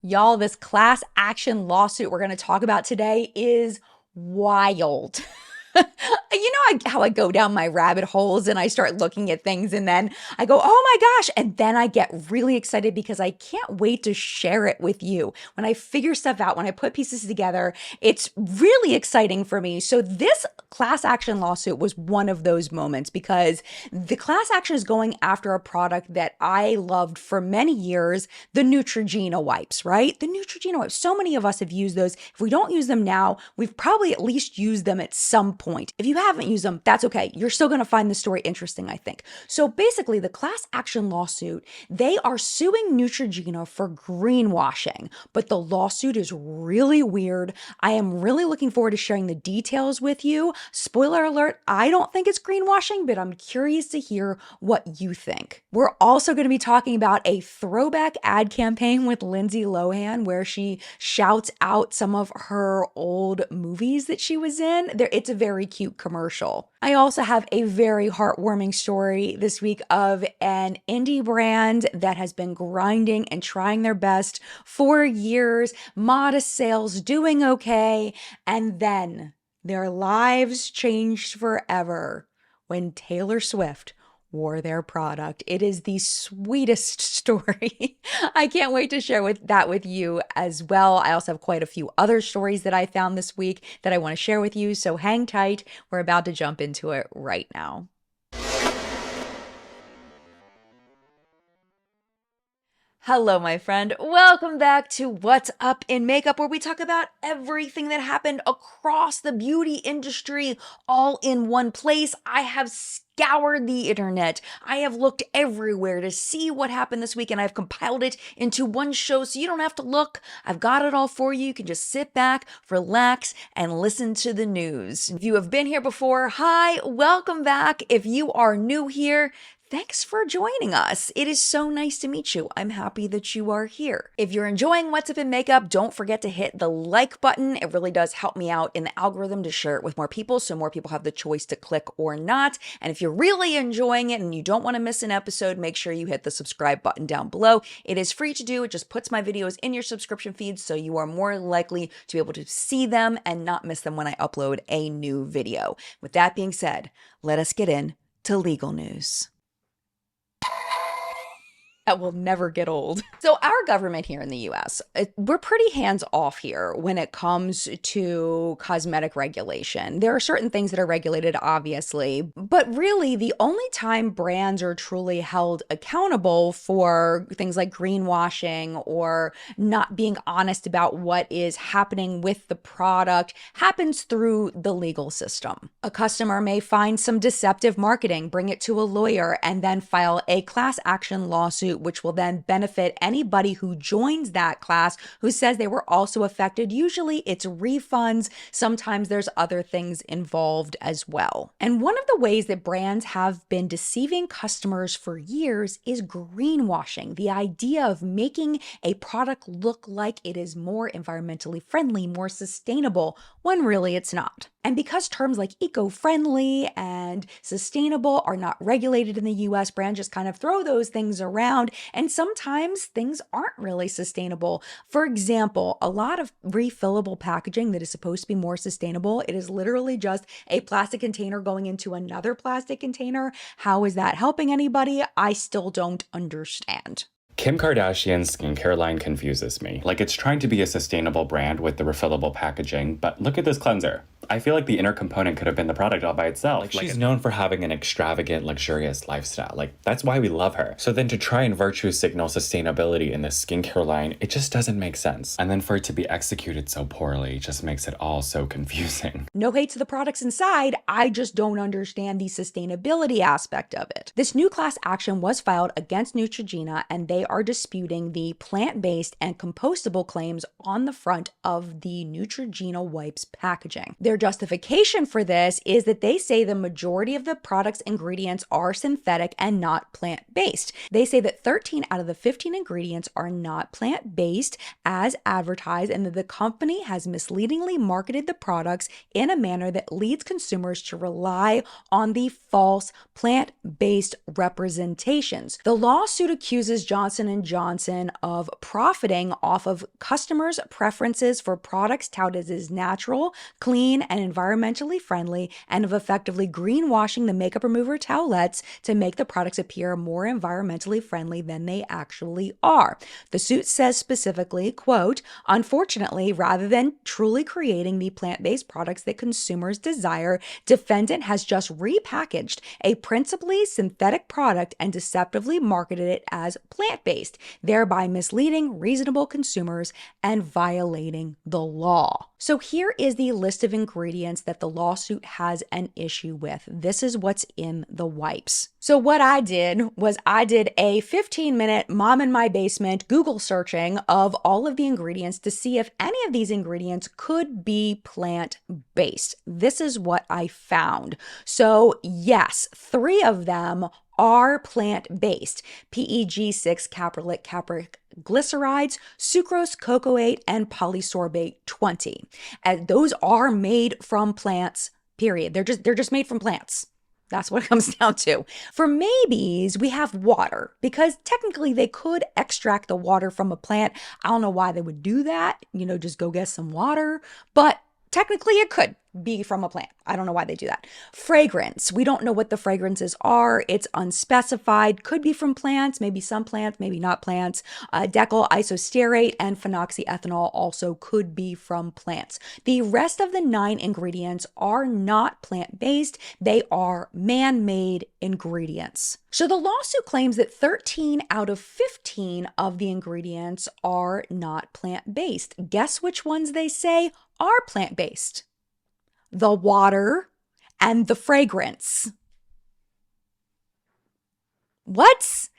Y'all, this class action lawsuit we're going to talk about today is wild. How I go down my rabbit holes and I start looking at things and then I go, oh my gosh. And then I get really excited because I can't wait to share it with you. When I figure stuff out, when I put pieces together, it's really exciting for me. So this class action lawsuit was one of those moments because the class action is going after a product that I loved for many years, the Neutrogena wipes, right? The Neutrogena wipes. So many of us have used those. If we don't use them now, we've probably at least used them at some point. If you haven't used them, that's okay. You're still going to find the story interesting, I think. So basically, the class action lawsuit, they are suing Neutrogena for greenwashing, but the lawsuit is really weird. I am really looking forward to sharing the details with you. Spoiler alert, I don't think it's greenwashing, but I'm curious to hear what you think. We're also going to be talking about a throwback ad campaign with Lindsay Lohan where she shouts out some of her old movies that she was in. It's a very cute commercial. I also have a very heartwarming story this week of an indie brand that has been grinding and trying their best for years, modest sales, doing okay, and then their lives changed forever when Taylor Swift wore their product. It is the sweetest story. I can't wait to share that with you as well. I also have quite a few other stories that I found this week that I want to share with you. So hang tight. We're about to jump into it right now. Hello, my friend. Welcome back to What's Up in Makeup, where we talk about everything that happened across the beauty industry all in one place. I have scoured the internet. I have looked everywhere to see what happened this week, and I've compiled it into one show so you don't have to look. I've got it all for you. You can just sit back, relax, and listen to the news. If you have been here before, hi, welcome back. If you are new here, thanks for joining us. It is so nice to meet you. I'm happy that you are here. If you're enjoying What's Up in Makeup, don't forget to hit the like button. It really does help me out in the algorithm to share it with more people so more people have the choice to click or not. And if you're really enjoying it and you don't want to miss an episode, make sure you hit the subscribe button down below. It is free to do. It just puts my videos in your subscription feed so you are more likely to be able to see them and not miss them when I upload a new video. With that being said, let us get into legal news that will never get old. So our government here in the US, we're pretty hands off here when it comes to cosmetic regulation. There are certain things that are regulated, obviously, but really the only time brands are truly held accountable for things like greenwashing or not being honest about what is happening with the product happens through the legal system. A customer may find some deceptive marketing, bring it to a lawyer, and then file a class action lawsuit, which will then benefit anybody who joins that class who says they were also affected. Usually it's refunds. Sometimes there's other things involved as well. And one of the ways that brands have been deceiving customers for years is greenwashing, the idea of making a product look like it is more environmentally friendly, more sustainable, when really it's not. And because terms like eco-friendly and sustainable are not regulated in the US, brands just kind of throw those things around, and sometimes things aren't really sustainable. For example, a lot of refillable packaging that is supposed to be more sustainable, it is literally just a plastic container going into another plastic container. How is that helping anybody? I still don't understand. Kim Kardashian's skincare line confuses me. Like, it's trying to be a sustainable brand with the refillable packaging, but look at this cleanser. I feel like the inner component could have been the product all by itself. Like, she's known for having an extravagant, luxurious lifestyle. Like, that's why we love her. So then to try and virtue signal sustainability in this skincare line, it just doesn't make sense. And then for it to be executed so poorly just makes it all so confusing. No hate to the products inside, I just don't understand the sustainability aspect of it. This new class action was filed against Neutrogena, and they are disputing the plant-based and compostable claims on the front of the Neutrogena wipes packaging. They're justification for this is that they say the majority of the product's ingredients are synthetic and not plant-based. They say that 13 out of the 15 ingredients are not plant-based as advertised, and that the company has misleadingly marketed the products in a manner that leads consumers to rely on the false plant-based representations. The lawsuit accuses Johnson & Johnson of profiting off of customers' preferences for products touted as natural, clean, and environmentally friendly, and of effectively greenwashing the makeup remover towelettes to make the products appear more environmentally friendly than they actually are. The suit says specifically, quote, "Unfortunately, rather than truly creating the plant-based products that consumers desire, defendant has just repackaged a principally synthetic product and deceptively marketed it as plant-based, thereby misleading reasonable consumers and violating the law." So here is the list of ingredients that the lawsuit has an issue with. This is what's in the wipes. So what I did was I did a 15-minute mom in my basement Google searching of all of the ingredients to see if any of these ingredients could be plant-based. This is what I found. So yes, 3 of them are plant-based: PEG6 caprylic glycerides, sucrose, cocoate, and polysorbate 20. And those are made from plants, period. They're just made from plants. That's what it comes down to. For maybes, we have water, because technically they could extract the water from a plant. I don't know why they would do that, just go get some water, but technically it could be from a plant. I don't know why they do that. Fragrance. We don't know what the fragrances are. It's unspecified. Could be from plants, maybe some plants, maybe not plants. Decyl isostearate and phenoxyethanol also could be from plants. The rest of the 9 ingredients are not plant-based. They are man-made ingredients. So the lawsuit claims that 13 out of 15 of the ingredients are not plant-based. Guess which ones they say are plant-based? The water and the fragrance. What?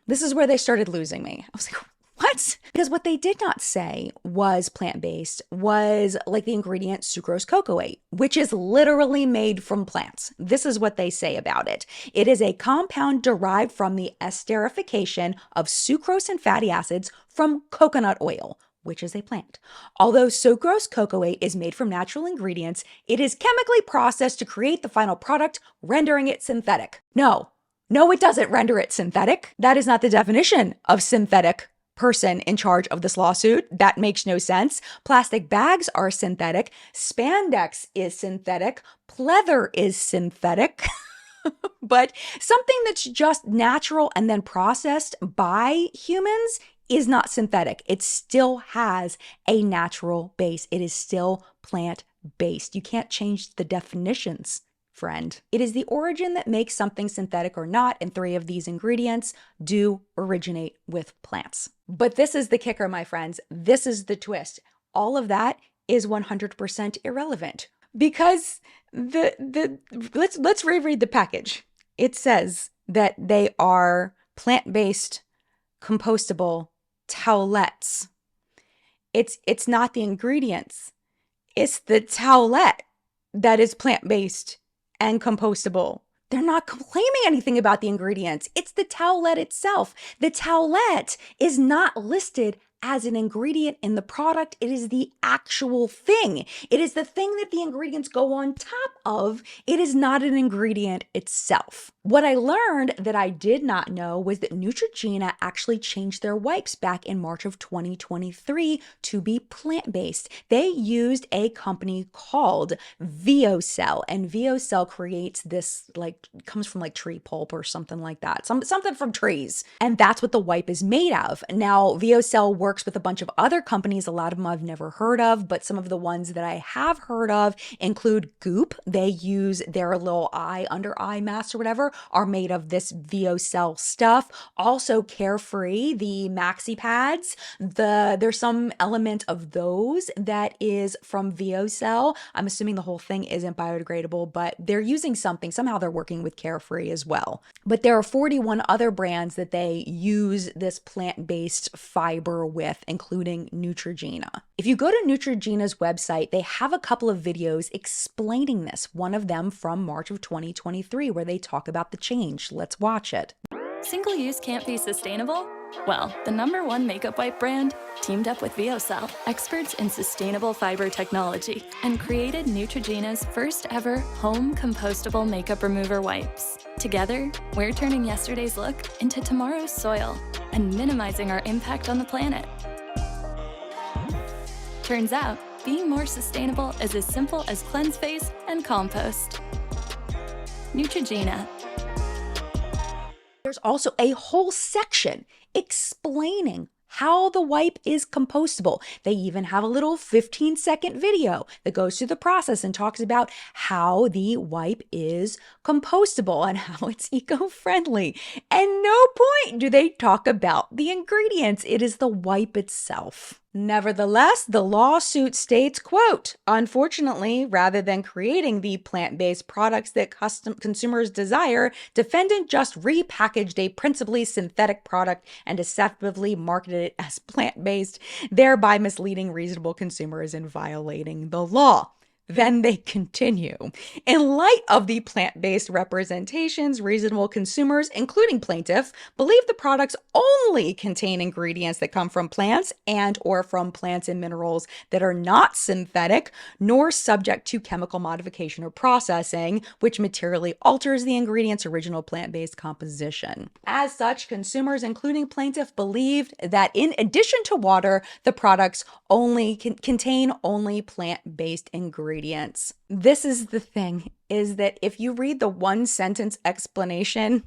This is where they started losing me. I was like, what? Because what they did not say was plant-based was like the ingredient sucrose cocoate, which is literally made from plants. This is what they say about it. It is a compound derived from the esterification of sucrose and fatty acids from coconut oil, which is a plant. Although sucrose cocoate is made from natural ingredients, it is chemically processed to create the final product, rendering it synthetic. No, it doesn't render it synthetic. That is not the definition of synthetic person in charge of this lawsuit. That makes no sense. Plastic bags are synthetic. Spandex is synthetic. Pleather is synthetic. But something that's just natural and then processed by humans is not synthetic. It still has a natural base. It is still plant-based. You can't change the definitions, friend. It is the origin that makes something synthetic or not, and 3 of these ingredients do originate with plants. But this is the kicker, my friends. This is the twist. All of that is 100% irrelevant, because let's reread the package. It says that they are plant-based, compostable towelettes. It's not the ingredients. It's the towelette that is plant-based and compostable. They're not claiming anything about the ingredients. It's the towelette itself. The towelette is not listed as an ingredient in the product. It is the actual thing. It is the thing that the ingredients go on top of. It is not an ingredient itself. What I learned that I did not know was that Neutrogena actually changed their wipes back in March of 2023 to be plant-based. They used a company called VioCell, and VioCell creates this, comes from tree pulp or something like that, something from trees. And that's what the wipe is made of. Now, VioCell works with a bunch of other companies. A lot of them I've never heard of, but some of the ones that I have heard of include Goop. They use their little under eye masks or whatever are made of this VioCell stuff. Also Carefree, the maxi pads, there's some element of those that is from VioCell. I'm assuming the whole thing isn't biodegradable, but they're using something. Somehow they're working with Carefree as well. But there are 41 other brands that they use this plant-based fiber with, including Neutrogena. If you go to Neutrogena's website, they have a couple of videos explaining this. One of them from March of 2023, where they talk about the change. Let's watch it. Single use can't be sustainable? Well, the #1 makeup wipe brand teamed up with VioCell, experts in sustainable fiber technology, and created Neutrogena's first ever home compostable makeup remover wipes. Together, we're turning yesterday's look into tomorrow's soil and minimizing our impact on the planet. Turns out, being more sustainable is as simple as cleanse face and compost. Neutrogena. There's also a whole section explaining how the wipe is compostable. They even have a little 15-second video that goes through the process and talks about how the wipe is compostable and how it's eco-friendly. And no point do they talk about the ingredients. It is the wipe itself. Nevertheless, the lawsuit states, quote, "Unfortunately, rather than creating the plant-based products that consumers desire, defendant just repackaged a principally synthetic product and deceptively marketed it as plant-based, thereby misleading reasonable consumers and violating the law." Then they continue. In light of the plant-based representations, reasonable consumers, including plaintiff, believe the products only contain ingredients that come from plants and or from plants and minerals that are not synthetic nor subject to chemical modification or processing, which materially alters the ingredient's original plant-based composition. As such, consumers, including plaintiff, believed that in addition to water, the products only contain only plant-based ingredients. This is the thing, is that if you read the one sentence explanation,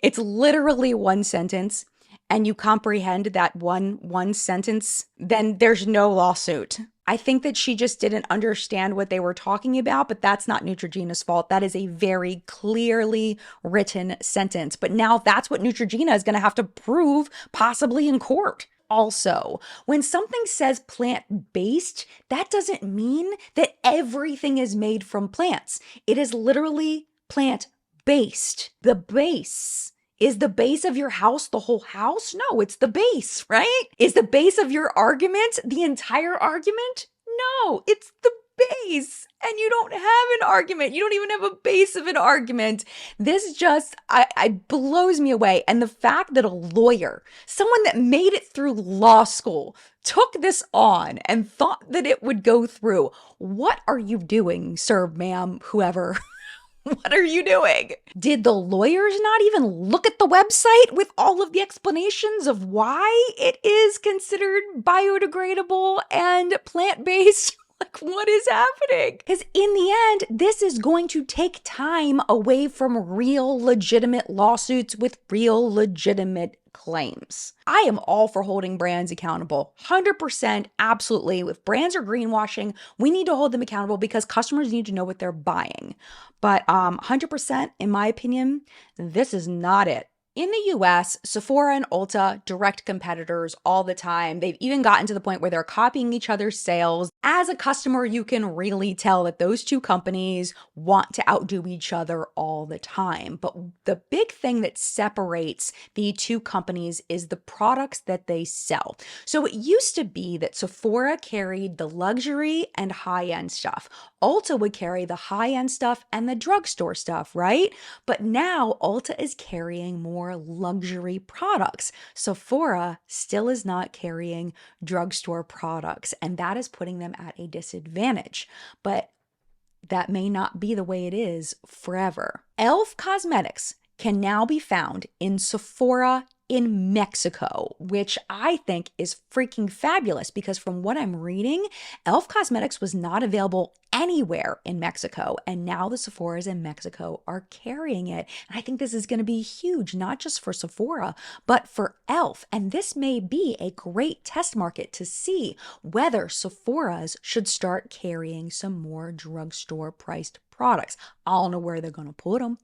it's literally one sentence, and you comprehend that one sentence, then there's no lawsuit. I think that she just didn't understand what they were talking about, but that's not Neutrogena's fault. That is a very clearly written sentence. But now that's what Neutrogena is going to have to prove, possibly in court. Also, when something says plant-based, that doesn't mean that everything is made from plants. It is literally plant-based. The base. Is the base of your house the whole house? No, it's the base, right? Is the base of your argument the entire argument? No, it's the base. And you don't have an argument. You don't even have a base of an argument. This just, I blows me away. And the fact that a lawyer, someone that made it through law school, took this on and thought that it would go through. What are you doing, sir, ma'am, whoever? What are you doing? Did the lawyers not even look at the website with all of the explanations of why it is considered biodegradable and plant-based? Like, what is happening? Because in the end, this is going to take time away from real legitimate lawsuits with real legitimate claims. I am all for holding brands accountable. 100%, absolutely. If brands are greenwashing, we need to hold them accountable because customers need to know what they're buying. But 100%, in my opinion, this is not it. In the US, Sephora and Ulta, direct competitors all the time. They've even gotten to the point where they're copying each other's sales. As a customer, you can really tell that those two companies want to outdo each other all the time. But the big thing that separates the two companies is the products that they sell. So it used to be that Sephora carried the luxury and high-end stuff. Ulta would carry the high-end stuff and the drugstore stuff, right? But now Ulta is carrying more luxury products. Sephora still is not carrying drugstore products, and that is putting them at a disadvantage. But that may not be the way it is forever. e.l.f. Cosmetics can now be found in Sephora in Mexico, which I think is freaking fabulous because from what I'm reading, e.l.f. Cosmetics was not available anywhere in Mexico, and now the Sephoras in Mexico are carrying it. And I think this is going to be huge, not just for Sephora, but for e.l.f. And this may be a great test market to see whether Sephora's should start carrying some more drugstore priced products. I don't know where they're going to put them.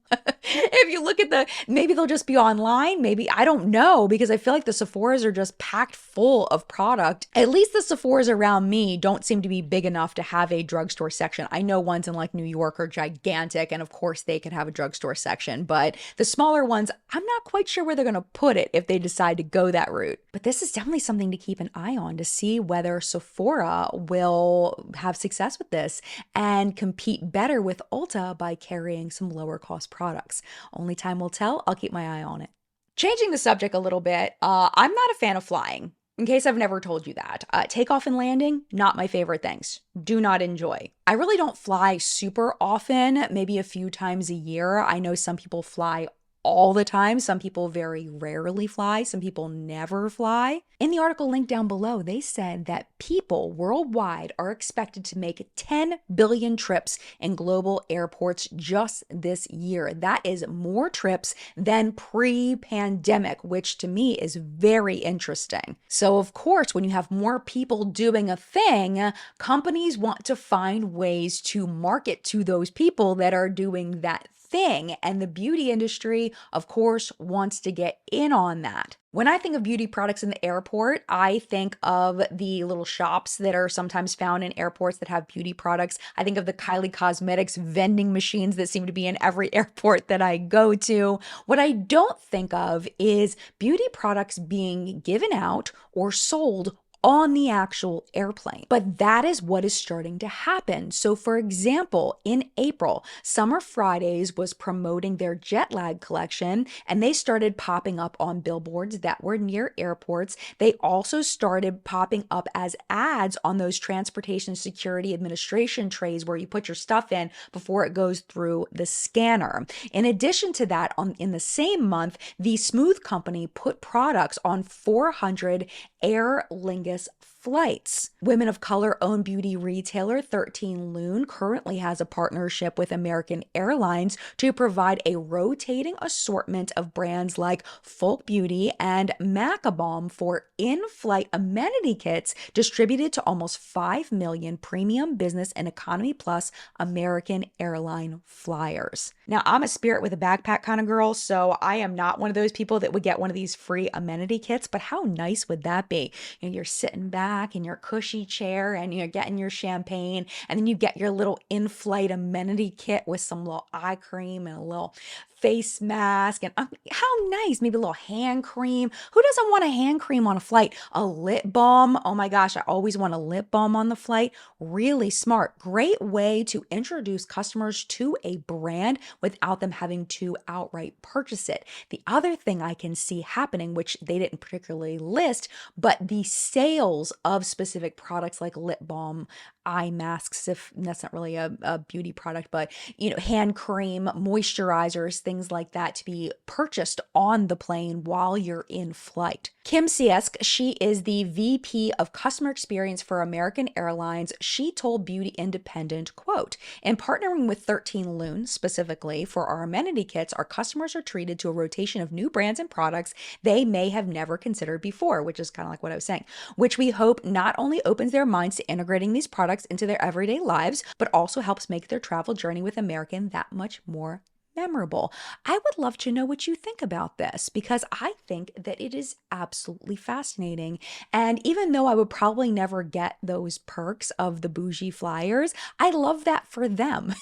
If you look at maybe they'll just be online. Maybe, I don't know, because I feel like the Sephoras are just packed full of product. At least the Sephoras around me don't seem to be big enough to have a drugstore section. I know ones in like New York are gigantic, and of course they can have a drugstore section, but the smaller ones, I'm not quite sure where they're going to put it if they decide to go that route. But this is definitely something to keep an eye on to see whether Sephora will have success with this and compete better with Ulta by carrying some lower cost products. Only time will tell. I'll keep my eye on it. Changing the subject a little bit, I'm not a fan of flying. In case I've never told you that. Takeoff and landing, not my favorite things. Do not enjoy. I really don't fly super often, maybe a few times a year. I know some people fly all the time. Some people very rarely fly. Some people never fly. In the article linked down below, they said that people worldwide are expected to make 10 billion trips in global airports just this year. That is more trips than pre-pandemic, which to me is very interesting. So of course, when you have more people doing a thing, companies want to find ways to market to those people that are doing that thing. And the beauty industry, of course, wants to get in on that. When I think of beauty products in the airport, I think of the little shops that are sometimes found in airports that have beauty products. I think of the Kylie Cosmetics vending machines that seem to be in every airport that I go to. What I don't think of is beauty products being given out or sold on the actual airplane. But that is what is starting to happen. So for example, in April, Summer Fridays was promoting their jet lag collection, and they started popping up on billboards that were near airports. They also started popping up as ads on those Transportation Security Administration trays where you put your stuff in before it goes through the scanner. In addition to that, in the same month, the Smooth Company put products on 400 Aer Lingus flights. Women of color-owned beauty retailer 13 Lune currently has a partnership with American Airlines to provide a rotating assortment of brands like Folk Beauty and Macabomb for in-flight amenity kits distributed to almost 5 million premium business and economy plus American airline flyers. Now, I'm a spirit with a backpack kind of girl, so I am not one of those people that would get one of these free amenity kits, but how nice would that be? You know, you're sitting back in your cushy chair and you're getting your champagne, and then you get your little in-flight amenity kit with some little eye cream and a little face mask, and how nice. Maybe a little hand cream. Who doesn't want a hand cream on a flight? A lip balm. Oh my gosh, I always want a lip balm on the flight. Really smart. Great way to introduce customers to a brand without them having to outright purchase it. The other thing I can see happening, which they didn't particularly list, but the sales of specific products like lip balm, eye masks, if that's not really a beauty product, but hand cream, moisturizers, things like that, to be purchased on the plane while you're in flight. Kim Siesk, she is the VP of Customer Experience for American Airlines. She told Beauty Independent, quote, "In partnering with 13 Lune specifically for our amenity kits, our customers are treated to a rotation of new brands and products they may have never considered before," which is kind of like what I was saying, which we hope not only opens their minds to integrating these products into their everyday lives, but also helps make their travel journey with American that much more memorable. I would love to know what you think about this, because I think that it is absolutely fascinating. And even though I would probably never get those perks of the bougie flyers, I love that for them.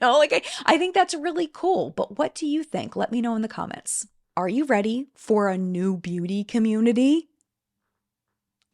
I think that's really cool. But what do you think? Let me know in the comments. Are you ready for a new beauty community?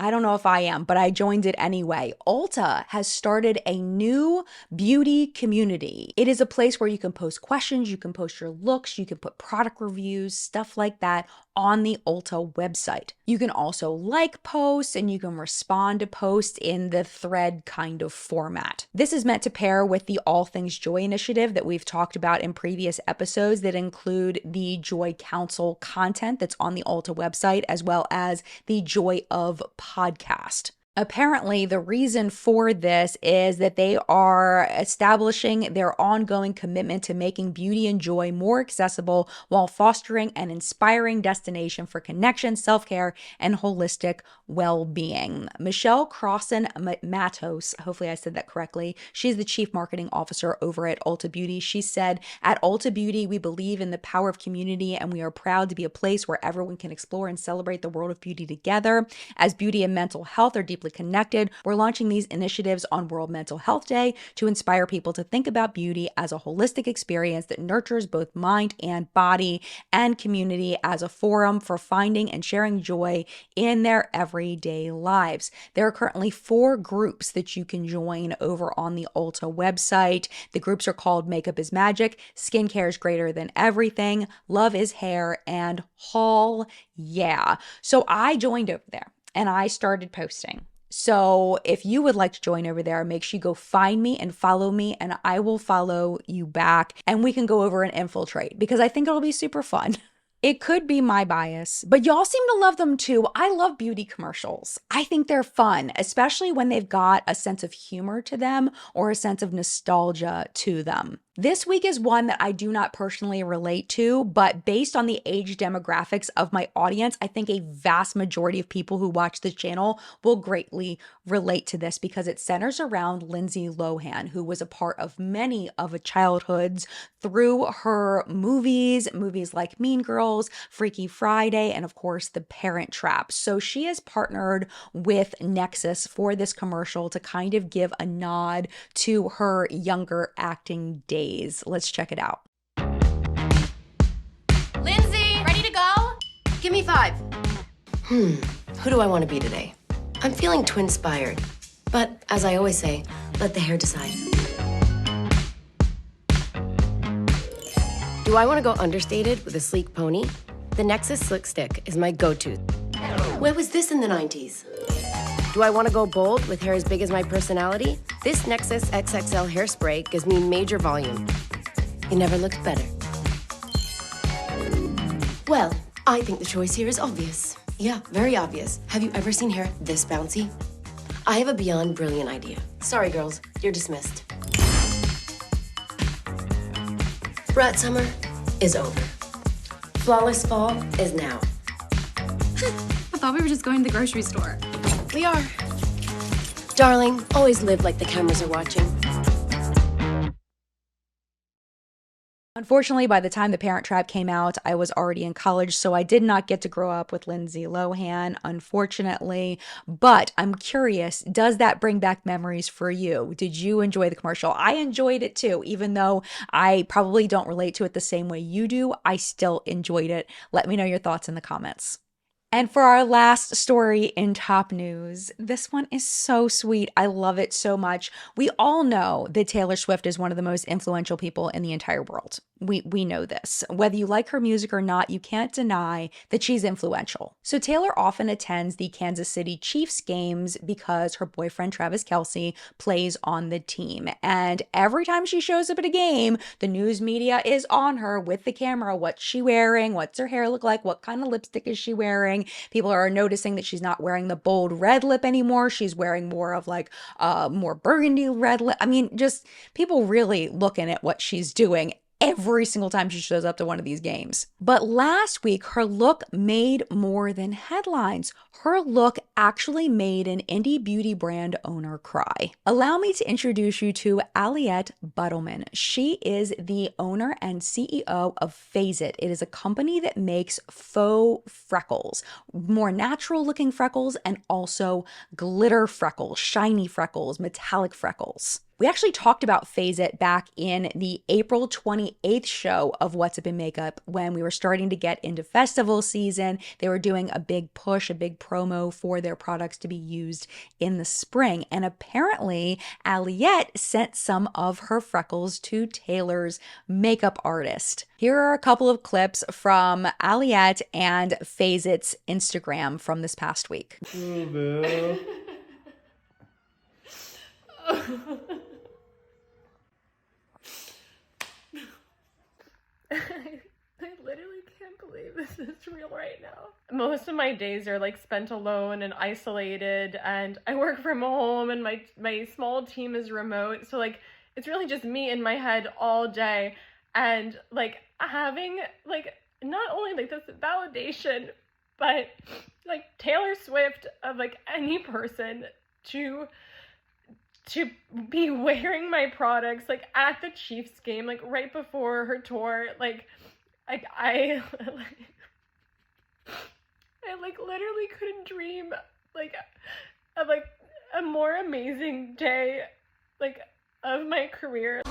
I don't know if I am, but I joined it anyway. Ulta has started a new beauty community. It is a place where you can post questions, you can post your looks, you can put product reviews, stuff like that on the Ulta website. You can also like posts, and you can respond to posts in the thread kind of format. This is meant to pair with the All Things Joy initiative that we've talked about in previous episodes that include the Joy Council content that's on the Ulta website, as well as the Joy of podcast. Apparently, the reason for this is that they are establishing their ongoing commitment to making beauty and joy more accessible while fostering an inspiring destination for connection, self-care, and holistic well-being. Michelle Crossan Matos, hopefully I said that correctly, she's the chief marketing officer over at Ulta Beauty. She said, "At Ulta Beauty, we believe in the power of community, and we are proud to be a place where everyone can explore and celebrate the world of beauty together. As beauty and mental health are deeply connected, we're launching these initiatives on World Mental Health Day to inspire people to think about beauty as a holistic experience that nurtures both mind and body, and community as a forum for finding and sharing joy in their everyday lives." There are currently 4 groups that you can join over on the Ulta website. The groups are called Makeup is Magic, Skincare is Greater Than Everything, Love is Hair, and Haul Yeah. So I joined over there and I started posting. So if you would like to join over there, make sure you go find me and follow me, and I will follow you back, and we can go over and infiltrate because I think it'll be super fun. It could be my bias, but y'all seem to love them too. I love beauty commercials. I think they're fun, especially when they've got a sense of humor to them or a sense of nostalgia to them. This week is one that I do not personally relate to, but based on the age demographics of my audience, I think a vast majority of people who watch this channel will greatly relate to this because it centers around Lindsay Lohan, who was a part of many of a childhoods through her movies like Mean Girls, Freaky Friday, and of course, The Parent Trap. So she has partnered with Nexxus for this commercial to kind of give a nod to her younger acting days. Let's check it out. Lindsay, ready to go? Give me 5. Who do I want to be today? I'm feeling twin-spired. But as I always say, let the hair decide. Do I want to go understated with a sleek pony? The Nexxus Slick Stick is my go-to. Where was this in the 90s? Do I want to go bold with hair as big as my personality? This Nexxus XXL hairspray gives me major volume. It never looked better. Well, I think the choice here is obvious. Yeah, very obvious. Have you ever seen hair this bouncy? I have a beyond brilliant idea. Sorry, girls, you're dismissed. Brat summer is over. Flawless fall is now. I thought we were just going to the grocery store. We are. Darling, always live like the cameras are watching. Unfortunately, by the time The Parent Trap came out, I was already in college, so I did not get to grow up with Lindsay Lohan, unfortunately. But I'm curious, does that bring back memories for you? Did you enjoy the commercial? I enjoyed it too, even though I probably don't relate to it the same way you do. I still enjoyed it. Let me know your thoughts in the comments. And for our last story in top news, this one is so sweet. I love it so much. We all know that Taylor Swift is one of the most influential people in the entire world. We know this. Whether you like her music or not, you can't deny that she's influential. So Taylor often attends the Kansas City Chiefs games because her boyfriend Travis Kelce plays on the team. And every time she shows up at a game, the news media is on her with the camera. What's she wearing? What's her hair look like? What kind of lipstick is she wearing? People are noticing that she's not wearing the bold red lip anymore. She's wearing more of like more burgundy red lip. I mean, just people really looking at what she's doing every single time she shows up to one of these games. But last week, her look made more than headlines. Her look actually made an indie beauty brand owner cry. Allow me to introduce you to Aliette Buttleman. She is the owner and CEO of Phase It. It is a company that makes faux freckles, more natural looking freckles, and also glitter freckles, shiny freckles, metallic freckles. We actually talked about Phase It back in the April 28th show of What's Up in Makeup when we were starting to get into festival season. They were doing a big push, a big promo for their products to be used in the spring. And apparently, Aliette sent some of her freckles to Taylor's makeup artist. Here are a couple of clips from Aliette and Phase It's Instagram from this past week. I literally can't can't believe this is real right now. Most of my days are like spent alone and isolated, and I work from home and my small team is remote. So like, it's really just me in my head all day. And like having like, not only like this validation, but like Taylor Swift of like any person to be wearing my products like at the Chiefs game, like right before her tour, like I like literally couldn't dream like of like a more amazing day like of my career.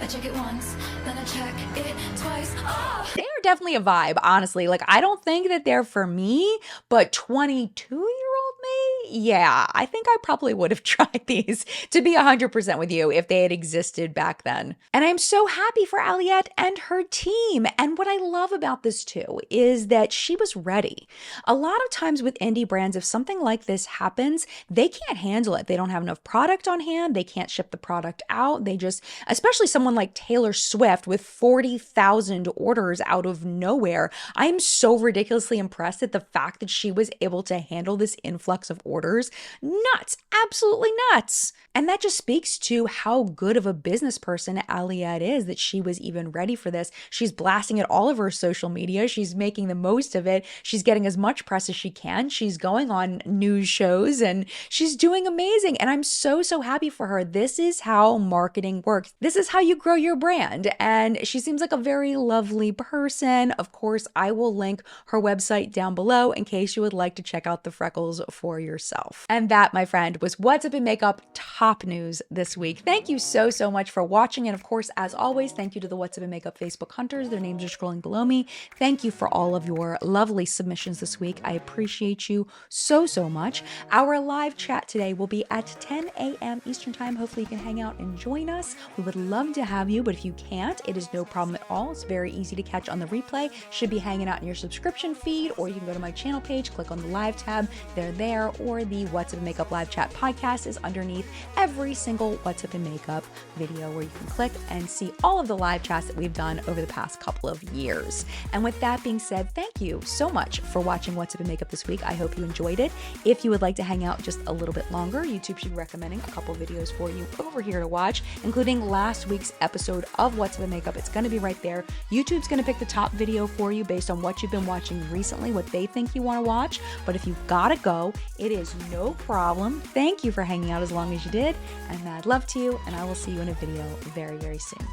I check it once, then I check it twice. Oh! They are definitely a vibe, honestly. Like, I don't think that they're for me, but 22-year-old me? Yeah, I think I probably would have tried these, to be 100% with you, if they had existed back then. And I'm so happy for Aliette and her team. And what I love about this too is that she was ready. A lot of times with indie brands, if something like this happens, they can't handle it. They don't have enough product on hand. They can't ship the product out. They just, especially someone like Taylor Swift with 40,000 orders out of nowhere. I am so ridiculously impressed at the fact that she was able to handle this influx of orders. Nuts, absolutely nuts. And that just speaks to how good of a business person Aliette is, that she was even ready for this. She's blasting it all over her social media. She's making the most of it. She's getting as much press as she can. She's going on news shows and she's doing amazing. And I'm so, so happy for her. This is how marketing works. This is how you grow your brand. And she seems like a very lovely person. Of course, I will link her website down below in case you would like to check out the freckles for yourself. And that, my friend, was What's Up in Makeup top news this week. Thank you so, so much for watching. And of course, as always, thank you to the What's Up in Makeup Facebook hunters. Their names are scrolling below me. Thank you for all of your lovely submissions this week. I appreciate you so, so much. Our live chat today will be at 10 a.m. Eastern Time. Hopefully you can hang out and join us. We would love to have you, but if you can't, it is no problem at all. It's very easy to catch on the replay. Should be hanging out in your subscription feed, or you can go to my channel page, click on the live tab. They're there, or the What's Up in Makeup live chat podcast is underneath every single What's Up in Makeup video, where you can click and see all of the live chats that we've done over the past couple of years. And with that being said, thank you so much for watching What's Up in Makeup this week. I hope you enjoyed it. If you would like to hang out just a little bit longer, YouTube should be recommending a couple videos for you over here to watch, including last week's episode of What's Up in Makeup. It's going to be right there. YouTube's going to pick the top video for you based on what you've been watching recently, what they think you want to watch. But if you've got to go, it is no problem. Thank you for hanging out as long as you did, and mad love to you, and I will see you in a video very, very soon.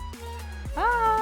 Bye!